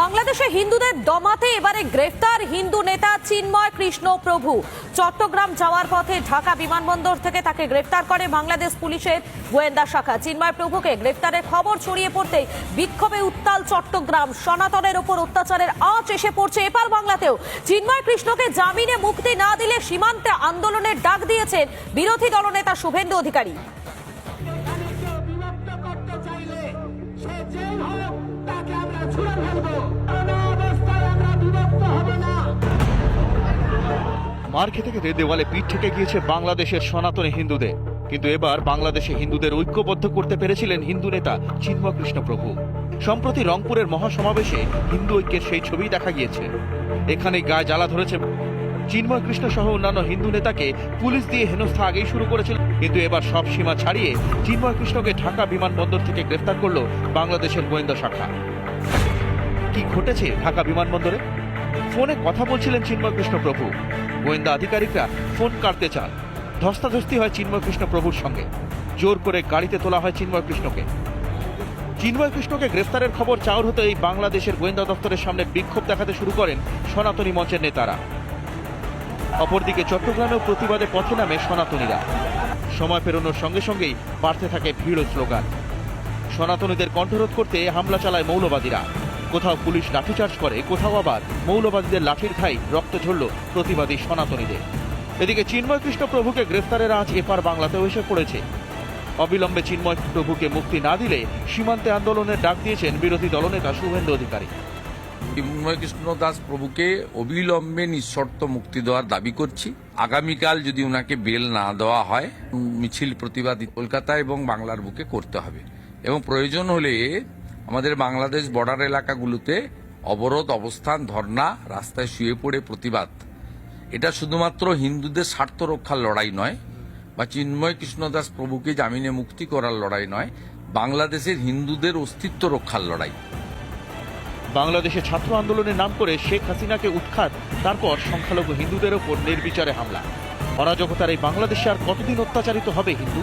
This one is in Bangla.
বাংলাদেশে হিন্দুদের দমাতে এবারে গ্রেফতার হিন্দু নেতা চিন্ময় কৃষ্ণ প্রভু। চট্টগ্রাম যাওয়ার পথে ঢাকা বিমানবন্দর থেকে তাকে গ্রেফতার করে বাংলাদেশ পুলিশের গোয়েন্দা শাখা। চিন্ময় প্রভুকে গ্রেফতারের খবর ছড়িয়ে পড়তেই বিক্ষোভে উত্তাল চট্টগ্রাম। সনাতনের ওপর অত্যাচারের আঁচ এসে পড়ছে এপার বাংলাতেও। চিন্ময় কৃষ্ণকে জামিনে মুক্তি না দিলে সীমান্তে আন্দোলনের ডাক দিয়েছেন বিরোধী দলনেতা শুভেন্দু অধিকারী। মার খেতে খেতে দেওয়ালে পিঠ থেকে গিয়েছে বাংলাদেশের সনাতনী হিন্দুদের, কিন্তু এবার বাংলাদেশে হিন্দুদের ঐক্যবদ্ধ করতে পেরেছিলেন হিন্দু নেতা চিন্ময় কৃষ্ণ প্রভু। সম্প্রতি রংপুরের মহাসমাবেশে হিন্দু ঐক্যের সেই ছবি দেখা গিয়েছে। এখানে গায়ে জ্বালা ধরেছে। চিন্ময় কৃষ্ণ সহ অন্যান্য হিন্দু নেতাকে পুলিশ দিয়ে হেনস্থা আগেই শুরু করেছিল, কিন্তু এবার সব সীমা ছাড়িয়ে চিন্ময় কৃষ্ণকে ঢাকা বিমানবন্দর থেকে গ্রেফতার করল বাংলাদেশের গোয়েন্দা শাখা। কি ঘটেছে ঢাকা বিমানবন্দরে? ফোনে কথা বলছিলেন চিন্ময় কৃষ্ণ প্রভু। গোয়েন্দা আধিকারিকরা ফোন কাটতে চান। ধস্তাধস্তি হয় চিন্ময় কৃষ্ণ প্রভুর সঙ্গে। জোর করে গাড়িতে তোলা হয় চিন্ময় কৃষ্ণকে। চিন্ময় কৃষ্ণকে গ্রেফতারের খবর চাউর হতে এই বাংলাদেশের গোয়েন্দা দপ্তরের সামনে বিক্ষোভ দেখাতে শুরু করেন সনাতনী মঞ্চের নেতারা। অপরদিকে চট্টগ্রামেও প্রতিবাদে পথে নামে সনাতনীরা। সময় পেরোনোর সঙ্গে সঙ্গেই বাড়তে থাকে ভিড় ও স্লোগান। সনাতনীদের কণ্ঠরোধ করতে হামলা চালায় মৌলবাদীরা। কোথাও পুলিশ লাঠিচার্জ করে, কোথাও আবার মৌলবাদীদের লাঠির ঘাই রক্ত ঝরল প্রতিবাদী সনাতনীদের। এদিকে চিন্ময় কৃষ্ণ প্রভুকে গ্রেফতারের আঁচ এপার বাংলাতেও এসে পড়েছে। অবিলম্বে চিন্ময় প্রভুকে মুক্তি না দিলে সীমান্তে আন্দোলনের ডাক দিয়েছেন বিরোধী দলনেতা শুভেন্দু অধিকারী। চিন্ময় কৃষ্ণ দাস প্রভুকে অবিলম্বে নিঃশর্ত মুক্তি দেওয়ার দাবি করছি। আগামীকাল যদি ওনাকে বেল না দেওয়া হয়, মিছিল প্রতিবাদ কলকাতা এবং বাংলার বুকে করতে হবে এবং প্রয়োজন হলে আমাদের বাংলাদেশ বর্ডার এলাকাগুলোতে অবরোধ অবস্থান, ধর্ণা, রাস্তায় শুয়ে পড়ে প্রতিবাদ। এটা শুধুমাত্র হিন্দুদের স্বার্থ রক্ষার লড়াই নয়, বা চিন্ময় কৃষ্ণ দাস প্রভুকে জামিনে মুক্তি করার লড়াই নয়, বাংলাদেশের হিন্দুদের অস্তিত্ব রক্ষার লড়াই। বাংলাদেশে ছাত্র আন্দোলনের নাম করে শেখ হাসিনাকে উৎখাত, তারপর সংখ্যালঘু হিন্দুদের ওপর নির্বিচারে হামলা। অরাজকতার এই বাংলাদেশে আর কতদিন অত্যাচারিত হবে হিন্দু?